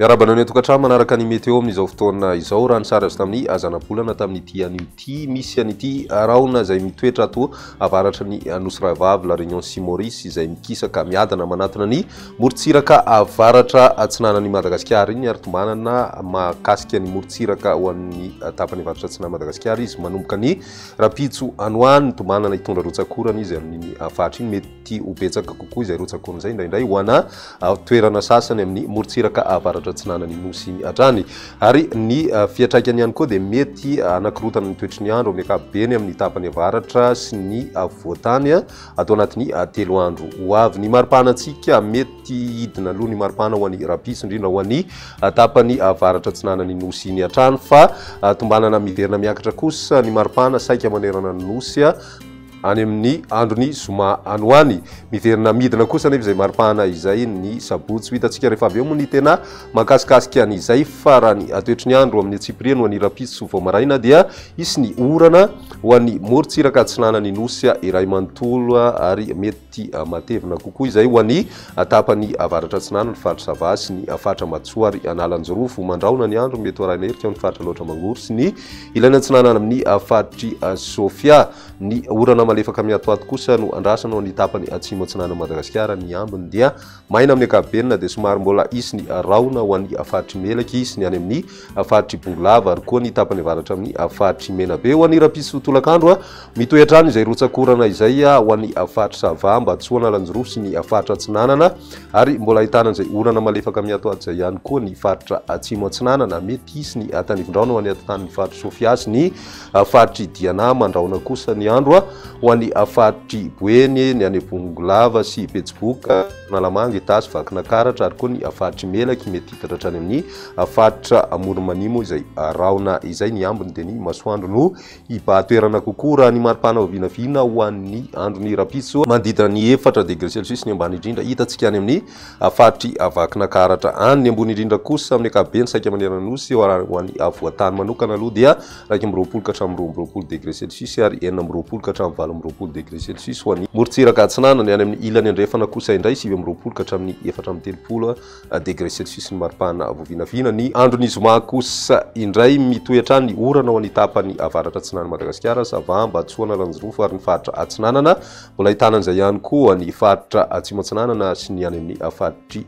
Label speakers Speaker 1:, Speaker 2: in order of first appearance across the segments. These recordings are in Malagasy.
Speaker 1: Miarabana ny tokantrano manaraka ny meteo amin'izao fotoana izao raha ny sary azy tamin'ny azanam-bolana tamin'ity an'ity misy an'ity raona izay mitoetra ato avaratra ny nosy ravavy la Réunion sy Maurice izay mikisaka miadana manatona ny morontsiraka avaratra atsinanan'ny Madagascar iny ary tombanana mahakasika ny morontsiraka ho an'ny tapany avaratra atsinanan'ny Madagascar izy manomboka ny rapitso anoany tombanana hitondra rotsakorana izy amin'ny afatra iny mety ho betsaka kokoa izay rotsakorana izay indraindray ho ana toerana sasany amin'ny morontsiraka avaratra atsinanan'ny nosy atrany ary ny fiatraikany ihany koa dia mety anakirotana ny toetry ny andro amin'ny ankapobeny amin'ny tapany avaratra sy ny voatany atao anatin'ny 3 andro ho avy. Ny maripanantsika mety hidina aloha ny maripana ho an'ny rapitso indrindra ho an'ny tapany avaratra atsinanan'ny nosy ny atrany fa tombanana miverina miakatra kosa ny maripana saika manerana ny nosy any amin'ny androny zoma anoany miverina midina kosa nefa izay maripana izay ny sabotsy ho hitantsika rehefa avy eo moa ny tena mahakasikasika an'izay fa raha ny toetry ny andro amin'ny atsipiriany ho an'ny rapitso vao maraina dia isy ny orana ho an'ny morontsiraka atsinanan'ny nosy iray manontolo ary mety matevina kokoa izay ho an'ny tapany avaratra atsinanana ny faritra Sava sy ny fatra Matsoa ary analanjorofo mandraona ny andro mety arahina herika ny faritra loatra mangory sy ny ilany atsinanana amin'ny fatry Sofia ny orana malefaka miatoato kosa no andrasana ny tapany atsimo atsinanan'ny Madagascar ny ambiny dia maina amin'ny ankapobeny dia somary mbola isy ny raona ho an'ny fatry Melaky isy ny any amin'ny fatry Bongolava ary koa ny tapany avaratra amin'ny fatry Menabe ho an'ny rapitso tolakandro mitoetra any izay rotsakorana izay ho an'ny fatry Sava Mbatsoa Analanjorofo sy ny fatra atsinanana ary mbola ahitana izay orana malefaka miatoato izay ihany koa ny faritra atsimo atsinanana mety isy ny tanivondraona ho an'ny atotan'ny fatry Sofia sy ny fatry Diana mandraona kosa ny andro ho an'ny fatry Boeny ny any Bongolava sy Betsiboka Nalamanga Itasy Vakinakaratra ary koa ny fatry Melaky mety hitatra hatrany amin'ny fatra Moromanimo izay raona izay ny ambiny dia ny masoandro no hipahatoerana kokoa raha ny maripana ho vinavina ho an'ny androny rapitso manodidina ny 4 degré celsius ny ambany indrindra hitantsika any amin'ny fatry Vakinakaratra any ny ambony indrindra kosa amin'ny ankapobeny saika manerana nosy ho an'ny voatany manokana aloha dia 2 ka hatramin'ny 20 degré celsius ary 4 ka hatramin'ny 20 degré celsius ho an'ny morontsiraka atsinanana any amin'ny ilany andrefana kosa indray 20 ka hatramin'ny 430 degré celsius ny maripana voavinavina ny androny zoma kosa indray mitoetra ny orana ho an'ny tapany avaratra atsinanan'ny Madagascar Sava Mbatsoa Analanjorofo ary ny fatra atsinanana mbola ahitana an'izay ihany koa ny fatra atsimo atsinanana sy ny any amin'ny fatry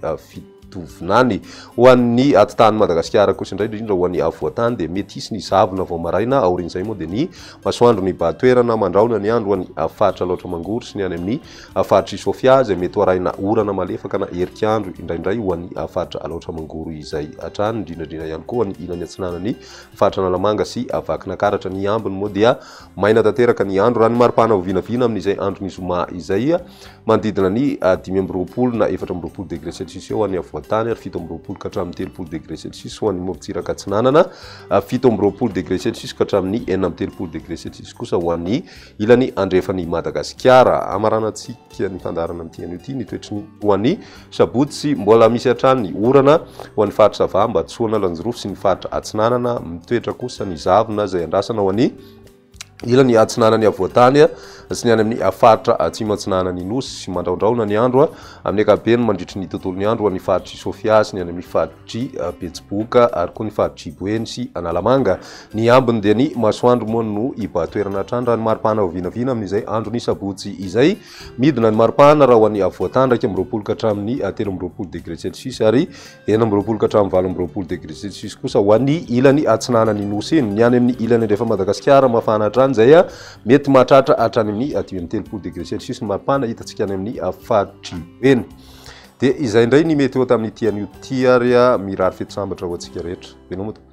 Speaker 1: Fitovinany ho an'ny atotan'ny Madagascar kosa indray indrindra ho an'ny voatany dia mety isy ny zavona vao maraina aorian'izay moa dia ny masoandro ny bahatoerana mandraona ny andro ho an'ny fatra loatra mangory sy ny any amin'ny fatry Sofia izay mety arahina orana malefaka na herik'andro indraindray ho an'ny fatra loatra mangory izay hatrany indrindrandrindra ihany koa ny ilany atsinanan'ny fatra Nalamanga sy Vakinakaratra ny ambiny moa dia maina tanteraka ny andro raha ny maripana ho vinavina amin'izay androny zoma izay manodidina ny 5 na 14 degré celsius eo an'ny voatany ary 17 ka hatramin'ny 30 degré celsius ho an'ny morontsiraka atsinanana 17 degré celsius ka hatramin'ny 30 degré celsius kosa ho an'ny ilany andrefan'ny Madagascar amaranantsika ny fandarana amin'ity anio ity ny toetry ho an'ny sabotsy mbola misy hatrany ny orana ho an'ny fatra Sava Mbatsoa Analanjorofo sy ny fatra atsinanana mitoetra kosa ny zavona izay andrasana ho an'ny ilany atsinanany voatany sy ny any amin'ny fatra atsimo atsinanany nosy mandraondraona ny andro amin'ny ankapobeny mandritry ny tontolo ny andro ho an'ny fatry Sofia sy ny any amin'ny fatry Betsiboka ary koa ny fatry Boeny sy Analamanga ny ambiny dia ny masoandro moa no hipahatoerana hatrany raha ny maripana ho vinavina amin'izay andro ny sabotsy izay midina ny maripana raha ho an'ny voatany 20 ka hatramin'ny 13 degré celsius ary 20 ka hatramin'ny 20 degré celsius kosa ho an'ny ilany atsinanany nosy iny ny any amin'ny ilany andrefa Madagascar mafana hatrany izay mety mahatratra hatrany amin'ny 30 degré celsius ny maripana hitantsika any amin'ny fatry Boeny dia izay indray ny meteo tamin'ity anio ty ary mirary feto sambatra ho antsika rehetra.